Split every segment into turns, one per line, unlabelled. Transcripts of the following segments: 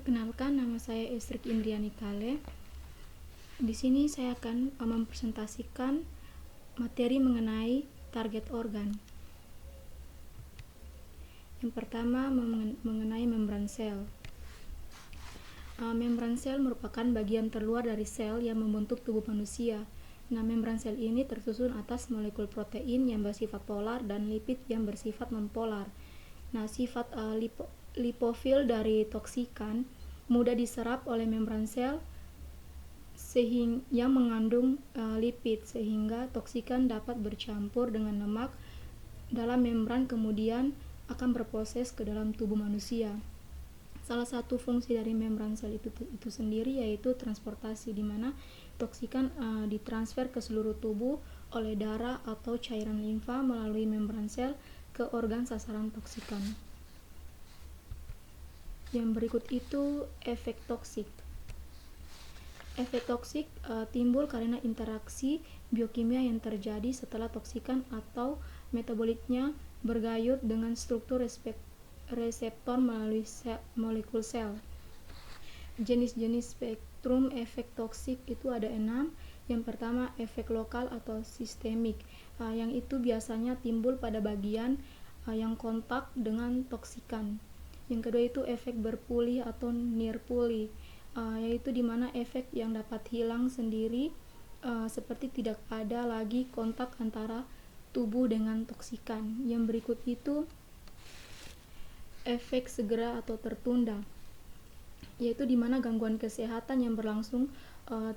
Perkenalkan, nama saya Estrik Indriani Kale. Di sini saya akan mempresentasikan materi mengenai target organ. Yang pertama mengenai membran sel. Membran sel merupakan bagian terluar dari sel yang membentuk tubuh manusia. Nah, membran sel ini tersusun atas molekul protein yang bersifat polar dan lipid yang bersifat nonpolar. Nah, sifat lipofil dari toksikan mudah diserap oleh membran sel yang mengandung lipid, sehingga toksikan dapat bercampur dengan lemak dalam membran kemudian akan berproses ke dalam tubuh manusia. Salah satu fungsi dari membran sel itu sendiri yaitu transportasi, di mana toksikan ditransfer ke seluruh tubuh oleh darah atau cairan limfa melalui membran sel ke organ sasaran toksikan. Yang berikut itu efek toksik. Efek toksik timbul karena interaksi biokimia yang terjadi setelah toksikan atau metabolitnya bergayut dengan struktur reseptor melalui molekul sel. Jenis-jenis spektrum efek toksik itu ada 6. Yang pertama, efek lokal atau sistemik, yang itu biasanya timbul pada bagian yang kontak dengan toksikan. Yang kedua itu efek berpuli atau near puli, yaitu dimana efek yang dapat hilang sendiri, seperti tidak ada lagi kontak antara tubuh dengan toksikan. Yang berikut itu efek segera atau tertunda, yaitu dimana gangguan kesehatan yang berlangsung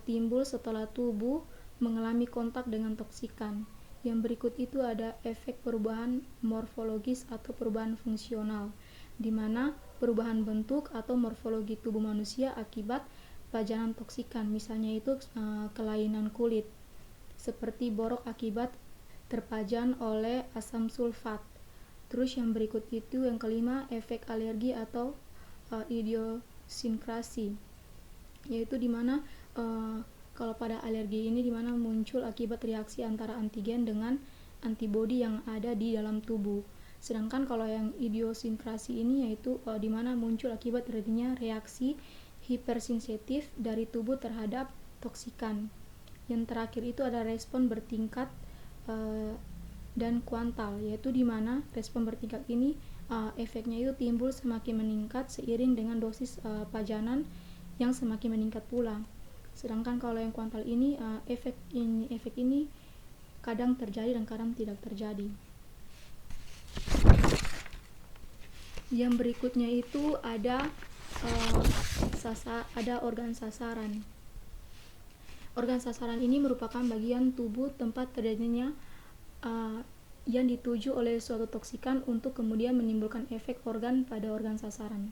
timbul setelah tubuh mengalami kontak dengan toksikan. Yang berikut itu ada efek perubahan morfologis atau perubahan fungsional, di mana perubahan bentuk atau morfologi tubuh manusia akibat pajanan toksikan, misalnya itu kelainan kulit, seperti borok akibat terpajan oleh asam sulfat. Terus yang berikut itu yang kelima, efek alergi atau idiosinkrasi, yaitu dimana kalau pada alergi ini dimana muncul akibat reaksi antara antigen dengan antibodi yang ada di dalam tubuh. Sedangkan kalau yang idiosinkrasi ini yaitu dimana muncul akibat terjadinya reaksi hipersensitif dari tubuh terhadap toksikan. Yang terakhir itu ada respon bertingkat dan kuantal, yaitu dimana respon bertingkat ini efeknya itu timbul semakin meningkat seiring dengan dosis pajanan yang semakin meningkat pula. Sedangkan kalau yang kuantal ini efek ini kadang terjadi dan kadang tidak terjadi. Yang berikutnya itu ada organ sasaran. Organ sasaran ini merupakan bagian tubuh tempat terjadinya yang dituju oleh suatu toksikan untuk kemudian menimbulkan efek organ pada organ sasaran.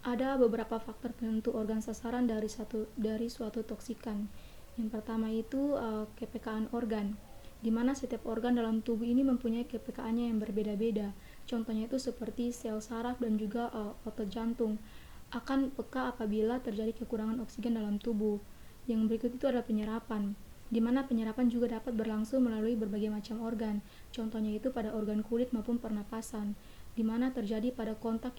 Ada beberapa faktor penentu organ sasaran dari suatu toksikan. Yang pertama itu kepekaan organ, di mana setiap organ dalam tubuh ini mempunyai kepekaan-nya yang berbeda-beda. Contohnya itu seperti sel saraf dan juga otot jantung akan peka apabila terjadi kekurangan oksigen dalam tubuh. Yang berikut itu ada penyerapan, di mana penyerapan juga dapat berlangsung melalui berbagai macam organ. Contohnya itu pada organ kulit maupun pernapasan, di mana terjadi pada kontak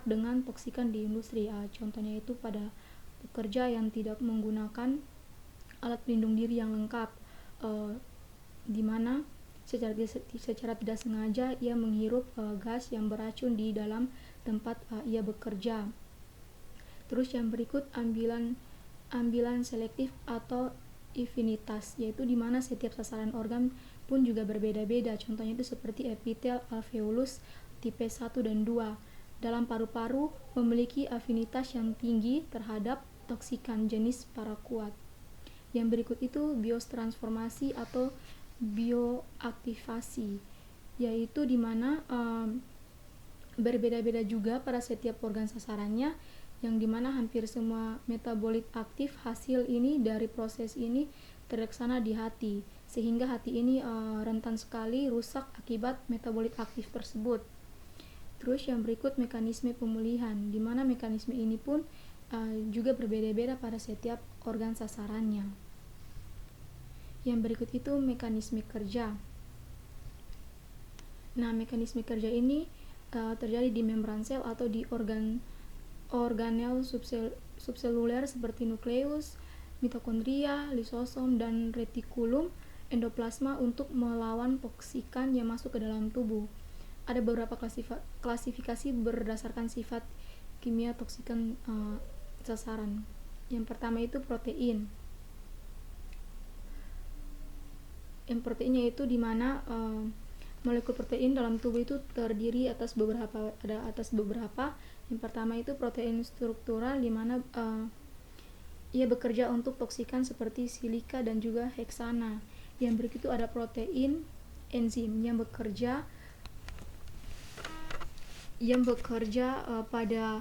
dengan toksikan di industri. Contohnya itu pada pekerja yang tidak menggunakan alat pelindung diri yang lengkap, di mana secara tidak sengaja ia menghirup gas yang beracun di dalam tempat ia bekerja. Terus yang berikut ambilan selektif atau afinitas, yaitu di mana setiap sasaran organ pun juga berbeda-beda. Contohnya itu seperti epitel alveolus tipe 1 dan 2 dalam paru-paru memiliki afinitas yang tinggi terhadap toksikan jenis paraquat. Yang berikut itu biotransformasi atau bioaktivasi, yaitu di mana berbeda-beda juga pada setiap organ sasarannya, yang dimana hampir semua metabolit aktif hasil ini dari proses ini terlaksana di hati, sehingga hati ini rentan sekali rusak akibat metabolit aktif tersebut. Terus yang berikut mekanisme pemulihan, di mana mekanisme ini pun juga berbeda-beda pada setiap organ sasarannya. Yang berikut itu mekanisme kerja. Nah, mekanisme kerja ini terjadi di membran sel atau di organ organel subseluler seperti nukleus, mitokondria, lisosom, dan retikulum endoplasma untuk melawan toksikan yang masuk ke dalam tubuh. Ada beberapa klasifikasi berdasarkan sifat kimia toksikan sasaran. Yang pertama itu protein. Yang proteinnya itu dimana molekul protein dalam tubuh itu terdiri atas beberapa. Yang pertama itu protein struktural, dimana ia bekerja untuk toksikan seperti silika dan juga heksana. Yang berikut itu ada protein enzim yang bekerja pada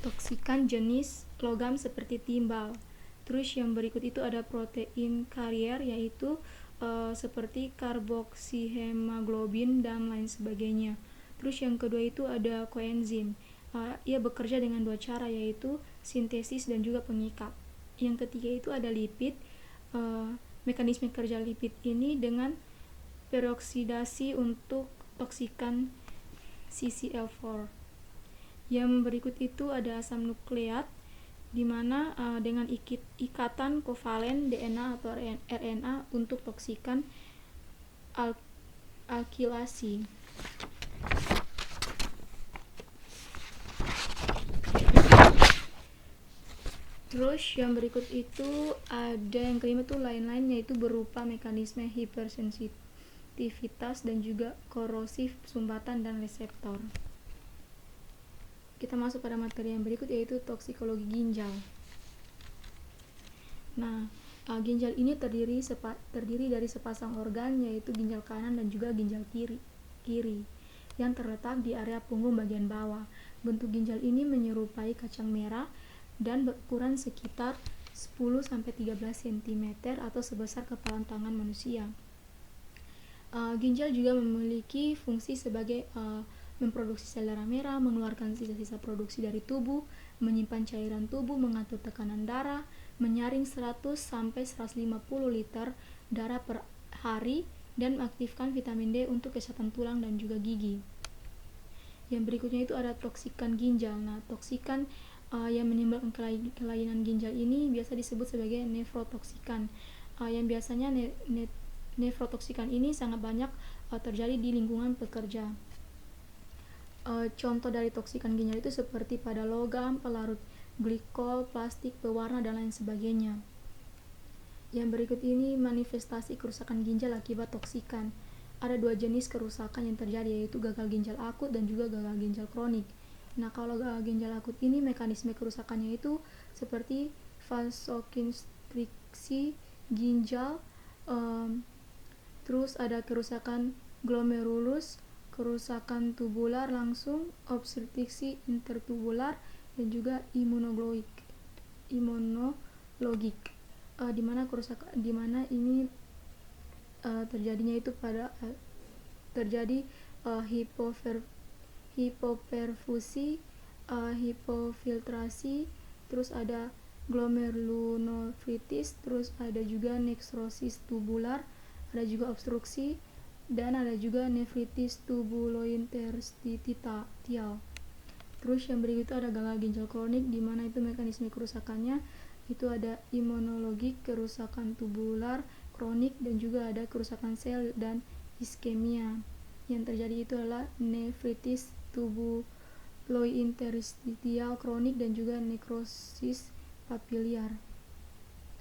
toksikan jenis logam seperti timbal. Terus yang berikut itu ada protein karier, yaitu seperti karboksihemoglobin dan lain sebagainya. Terus yang kedua itu ada koenzim. Ia bekerja dengan dua cara, yaitu sintesis dan juga pengikat. Yang ketiga itu ada lipid. Mekanisme kerja lipid ini dengan peroksidasi untuk toksikan CCl4. Yang berikut itu ada asam nukleat, di mana dengan ikatan kovalen DNA atau RNA untuk toksikan alkilasi. Terus yang berikut itu ada yang kelima tuh lain-lain, yaitu berupa mekanisme hipersensitivitas dan juga korosif sumbatan dan reseptor. Kita masuk pada materi yang berikut, yaitu toksikologi ginjal. Nah, ginjal ini terdiri dari sepasang organ, yaitu ginjal kanan dan juga ginjal kiri yang terletak di area punggung bagian bawah. Bentuk ginjal ini menyerupai kacang merah dan berukuran sekitar 10-13 cm atau sebesar kepalan tangan manusia. Ginjal juga memiliki fungsi sebagai memproduksi sel darah merah, mengeluarkan sisa-sisa produksi dari tubuh, menyimpan cairan tubuh, mengatur tekanan darah, menyaring 100-150 liter darah per hari, dan mengaktifkan vitamin D untuk kesehatan tulang dan juga gigi. Yang berikutnya itu ada toksikan ginjal. Nah, toksikan yang menimbulkan kelainan ginjal ini biasa disebut sebagai nefrotoksikan. Yang biasanya nefrotoksikan ini sangat banyak terjadi di lingkungan pekerja. Contoh dari toksikan ginjal itu seperti pada logam, pelarut glikol, plastik, pewarna, dan lain sebagainya. Yang berikut ini manifestasi kerusakan ginjal akibat toksikan. Ada dua jenis kerusakan yang terjadi, yaitu gagal ginjal akut dan juga gagal ginjal kronik. Nah, kalau gagal ginjal akut ini mekanisme kerusakannya itu seperti vasokonstriksi ginjal, terus ada kerusakan glomerulus, kerusakan tubular langsung, obstruksi intertubular, dan juga imunologik. Di mana ini terjadinya itu pada terjadi hipoperfusi, hipofiltrasi, terus ada glomerulonefritis, terus ada juga nekrosis tubular, ada juga obstruksi, dan ada juga nefritis tubulointerstitial. Terus yang berikut ada gagal ginjal kronik, di mana itu mekanisme kerusakannya itu ada imunologik, kerusakan tubular kronik, dan juga ada kerusakan sel dan iskemia. Yang terjadi itu adalah nefritis tubulointerstitial kronik dan juga nekrosis papiliar.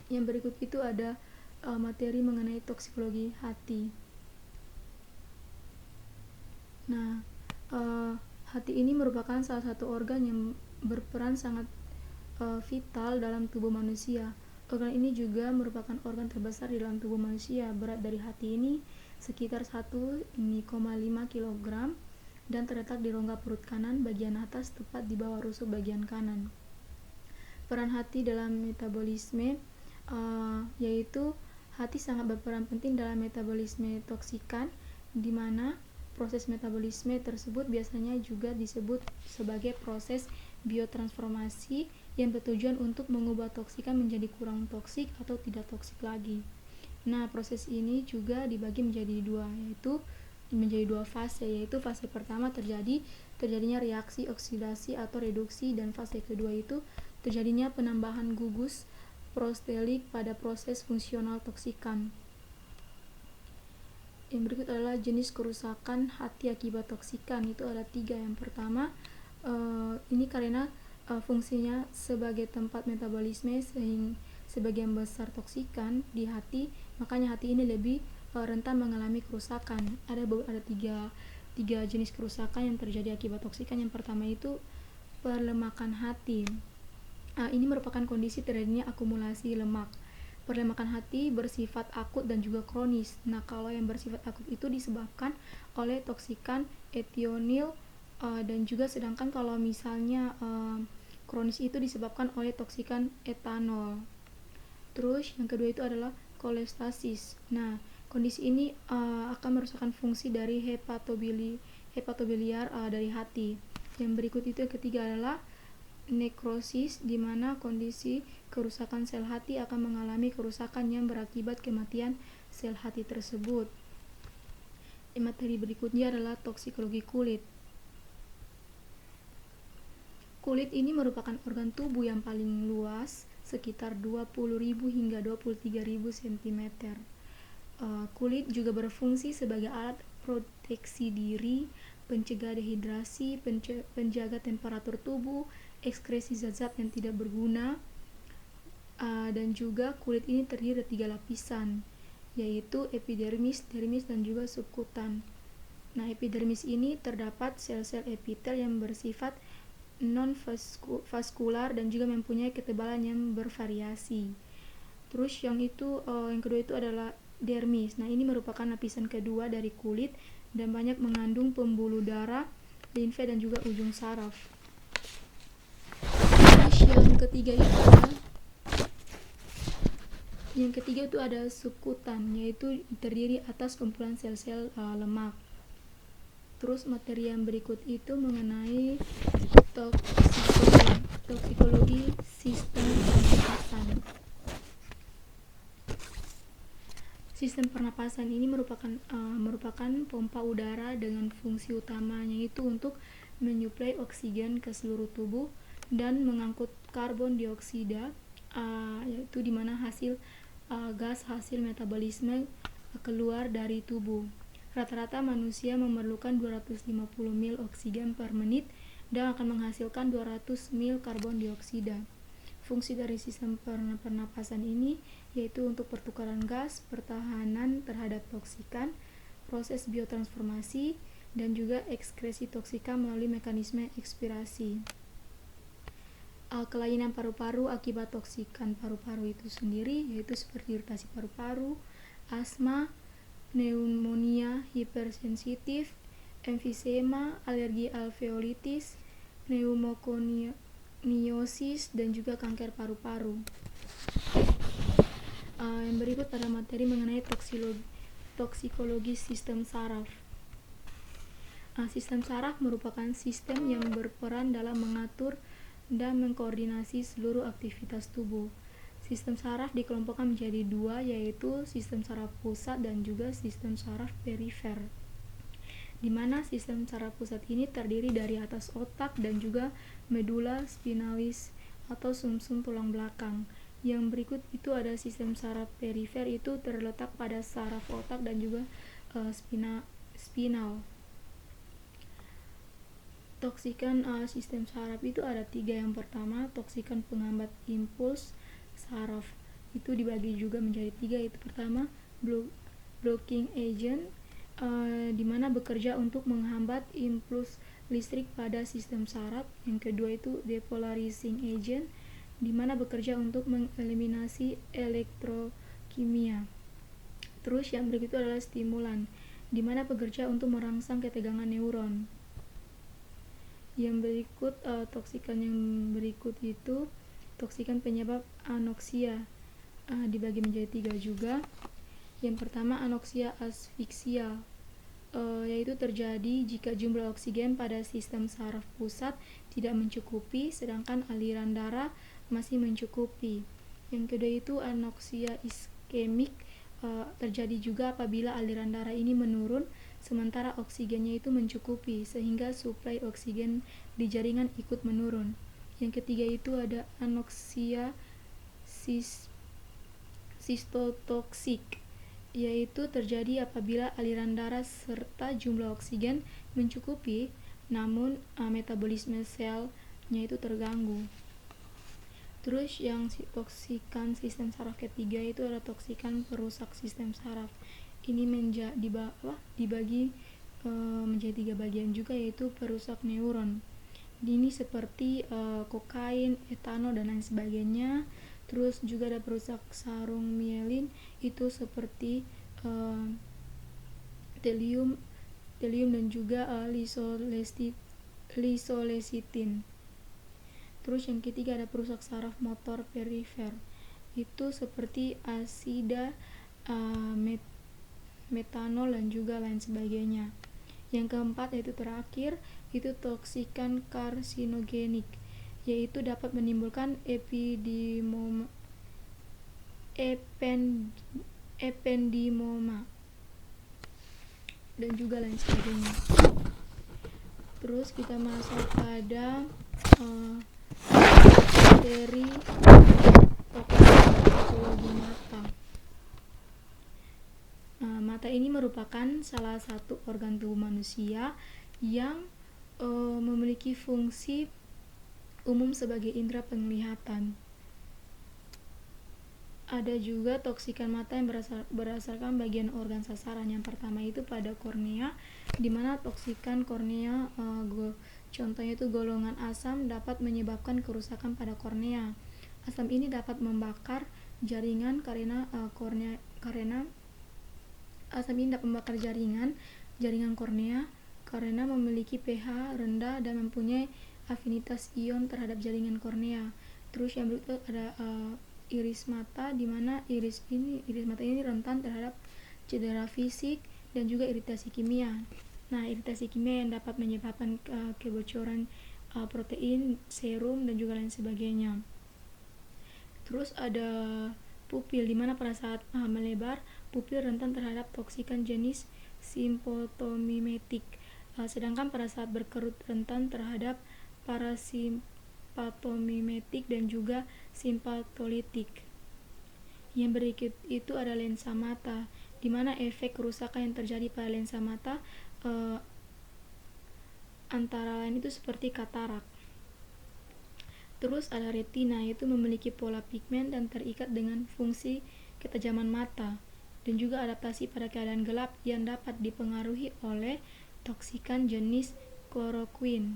Yang berikut itu ada materi mengenai toksikologi hati. Nah, hati ini merupakan salah satu organ yang berperan sangat vital dalam tubuh manusia. Organ ini juga merupakan organ terbesar di dalam tubuh manusia. Berat dari hati ini sekitar 1,5 kg dan terletak di rongga perut kanan bagian atas, tepat di bawah rusuk bagian kanan. Peran hati dalam metabolisme, yaitu hati sangat berperan penting dalam metabolisme toksikan, di mana proses metabolisme tersebut biasanya juga disebut sebagai proses biotransformasi yang bertujuan untuk mengubah toksikan menjadi kurang toksik atau tidak toksik lagi. Nah, proses ini juga dibagi menjadi dua, yaitu menjadi dua fase, yaitu fase pertama terjadinya reaksi oksidasi atau reduksi, dan fase kedua itu terjadinya penambahan gugus prostelik pada proses fungsional toksikan. Yang berikut adalah jenis kerusakan hati akibat toksikan. Itu ada 3. Yang pertama, ini karena fungsinya sebagai tempat metabolisme sehingga sebagian besar toksikan di hati, makanya hati ini lebih rentan mengalami kerusakan. Ada tiga jenis kerusakan yang terjadi akibat toksikan. Yang pertama itu perlemakan hati. Ini merupakan kondisi terjadinya akumulasi lemak. Perlemakan hati bersifat akut dan juga kronis. Nah, kalau yang bersifat akut itu disebabkan oleh toksikan etionil, dan juga sedangkan kalau misalnya kronis itu disebabkan oleh toksikan etanol. Terus yang kedua itu adalah kolestasis. Nah, kondisi ini akan merusakkan fungsi dari hepatobiliar dari hati. Yang berikut itu yang ketiga adalah nekrosis, di mana kondisi kerusakan sel hati akan mengalami kerusakan yang berakibat kematian sel hati tersebut. Materi berikutnya adalah toksikologi kulit. Kulit ini merupakan organ tubuh yang paling luas, sekitar 20.000 hingga 23.000 cm. Kulit juga berfungsi sebagai alat proteksi diri, pencegah dehidrasi, penjaga temperatur tubuh, ekskresi zat-zat yang tidak berguna, dan juga kulit ini terdiri dari 3 lapisan, yaitu epidermis, dermis, dan juga subkutan. Nah, epidermis ini terdapat sel-sel epitel yang bersifat non-vaskular dan juga mempunyai ketebalan yang bervariasi. Terus yang kedua itu adalah dermis. Nah, ini merupakan lapisan kedua dari kulit dan banyak mengandung pembuluh darah, limfe, dan juga ujung saraf. Yang ketiga itu ada subkutan, yaitu terdiri atas kumpulan sel-sel lemak. Terus materi yang berikut itu mengenai toksikologi sistem pernapasan. Sistem pernapasan ini merupakan pompa udara dengan fungsi utamanya itu untuk menyuplai oksigen ke seluruh tubuh dan mengangkut karbon dioksida, yaitu dimana gas hasil metabolisme keluar dari tubuh. Rata-rata manusia memerlukan 250 mil oksigen per menit dan akan menghasilkan 200 mil karbon dioksida. Fungsi dari sistem pernapasan ini yaitu untuk pertukaran gas, pertahanan terhadap toksikan, proses biotransformasi, dan juga ekskresi toksika melalui mekanisme ekspirasi. Kelainan paru-paru akibat toksikan paru-paru itu sendiri yaitu seperti iritasi paru-paru, asma, pneumonia hipersensitif, emfisema, alergi alveolitis, pneumokoniosis, dan juga kanker paru-paru. Yang berikut pada materi mengenai toksikologi sistem saraf. Sistem saraf merupakan sistem yang berperan dalam mengatur dan mengkoordinasi seluruh aktivitas tubuh. Sistem saraf dikelompokkan menjadi 2, yaitu sistem saraf pusat dan juga sistem saraf perifer, di mana sistem saraf pusat ini terdiri dari atas otak dan juga medula spinalis atau sumsum tulang belakang. Yang berikut itu ada sistem saraf perifer, itu terletak pada saraf otak dan juga spinal. Toksikan sistem saraf itu ada 3. Yang pertama, toksikan penghambat impuls saraf. Itu dibagi juga menjadi 3, yaitu pertama blocking agent, di mana bekerja untuk menghambat impuls listrik pada sistem saraf. Yang kedua itu depolarizing agent, di mana bekerja untuk mengeliminasi elektrokimia. Terus yang berikut adalah stimulan, di mana bekerja untuk merangsang ketegangan neuron. Yang berikut toksikan yang berikut itu toksikan penyebab anoksia, dibagi menjadi 3 juga. Yang pertama anoksia asfiksial, yaitu terjadi jika jumlah oksigen pada sistem saraf pusat tidak mencukupi sedangkan aliran darah masih mencukupi. Yang kedua itu anoksia iskemik, terjadi juga apabila aliran darah ini menurun sementara oksigennya itu mencukupi, sehingga suplai oksigen di jaringan ikut menurun. Yang ketiga itu ada anoksia sistotoksik, yaitu terjadi apabila aliran darah serta jumlah oksigen mencukupi, namun metabolisme selnya itu terganggu. Terus yang toksikan sistem saraf ketiga itu adalah toksikan perusak sistem saraf. Ini dibagi menjadi 3 bagian juga, yaitu perusak neuron. Ini seperti kokain, etanol dan lain sebagainya. Terus juga ada perusak sarung mielin, itu seperti telium dan juga lisolesitin. Terus yang ketiga ada perusak saraf motor perifer, itu seperti asida metanol dan juga lain sebagainya. Yang keempat yaitu terakhir, itu toksikan karsinogenik, yaitu dapat menimbulkan ependimoma dan juga lain sebagainya. Terus kita masuk pada materi patologi mata. Mata ini merupakan salah satu organ tubuh manusia yang memiliki fungsi umum sebagai indera penglihatan. Ada juga toksikan mata yang berdasarkan bagian organ sasaran. Yang pertama itu pada kornea, di mana toksikan kornea contohnya itu golongan asam dapat menyebabkan kerusakan pada kornea. Asam ini dapat membakar jaringan karena asam ini dapat membakar jaringan kornea karena memiliki pH rendah dan mempunyai afinitas ion terhadap jaringan kornea. Terus yang berikut ada iris mata, di mana iris mata ini rentan terhadap cedera fisik dan juga iritasi kimia. Nah, iritasi kimia yang dapat menyebabkan kebocoran protein, serum dan juga lain sebagainya. Terus ada pupil, di mana pada saat melebar, pupil rentan terhadap toksikan jenis simpotomimetik. Sedangkan pada saat berkerut rentan terhadap parasimpatomimetik dan juga simpatolitik. Yang berikut itu ada lensa mata, di mana efek kerusakan yang terjadi pada lensa mata antara lain itu seperti katarak. Terus ada retina, yaitu memiliki pola pigmen dan terikat dengan fungsi ketajaman mata, dan juga adaptasi pada keadaan gelap yang dapat dipengaruhi oleh toksikan jenis kloroquine.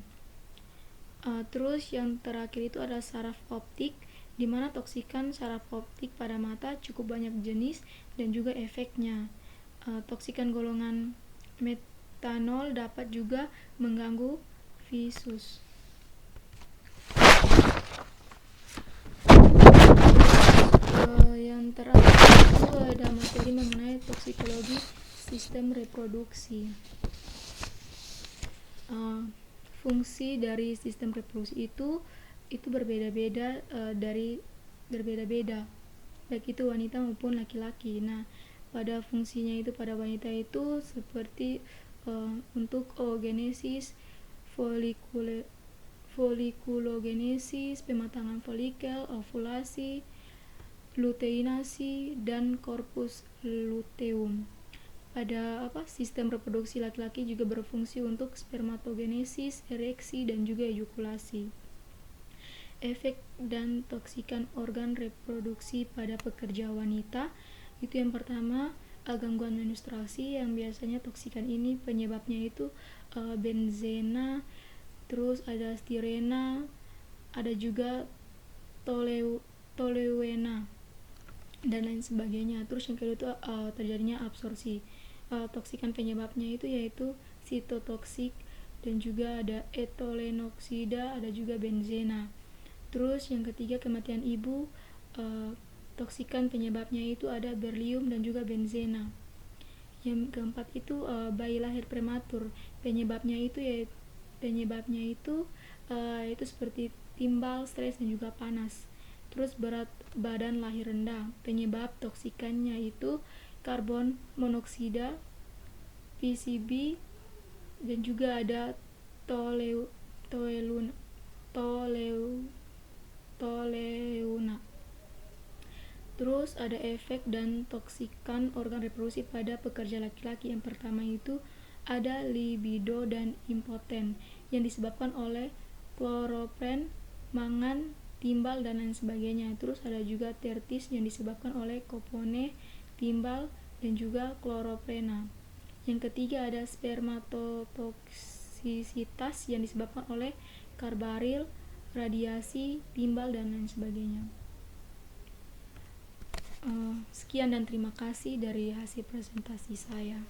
Terus yang terakhir itu ada saraf optik, di mana toksikan saraf optik pada mata cukup banyak jenis dan juga efeknya. Toksikan golongan metanol dapat juga mengganggu visus. Yang terakhir itu ada materi mengenai toksikologi sistem reproduksi. Fungsi dari sistem reproduksi itu berbeda-beda baik itu wanita maupun laki-laki. Nah, pada fungsinya itu pada wanita itu seperti untuk oogenesis, folikulogenesis, pematangan folikel, ovulasi, luteinasi dan korpus luteum. Pada sistem reproduksi laki-laki juga berfungsi untuk spermatogenesis, ereksi dan juga ejakulasi. Efek dan toksikan organ reproduksi pada pekerja wanita itu yang pertama gangguan menstruasi, yang biasanya toksikan ini penyebabnya itu benzena, terus ada stirena, ada juga toluena dan lain sebagainya. Terus yang kedua itu terjadinya absorpsi. Toksikan penyebabnya itu yaitu sitotoksik dan juga ada etolenoksida, ada juga benzena. Terus yang ketiga kematian ibu, toksikan penyebabnya itu ada berlium dan juga benzena. Yang keempat itu bayi lahir prematur, penyebabnya itu seperti timbal, stres dan juga panas. Terus berat badan lahir rendah, penyebab toksikannya itu karbon monoksida, PCB, dan juga ada toleuna. Terus ada efek dan toksikan organ reproduksi pada pekerja laki-laki. Yang pertama itu ada libido dan impoten yang disebabkan oleh kloropren, mangan, timbal, dan lain sebagainya. Terus ada juga tertis yang disebabkan oleh kopone, timbal, dan juga kloroprena. Yang ketiga ada spermatotoksisitas yang disebabkan oleh karbaril, radiasi, timbal, dan lain sebagainya. Sekian dan terima kasih dari hasil presentasi saya.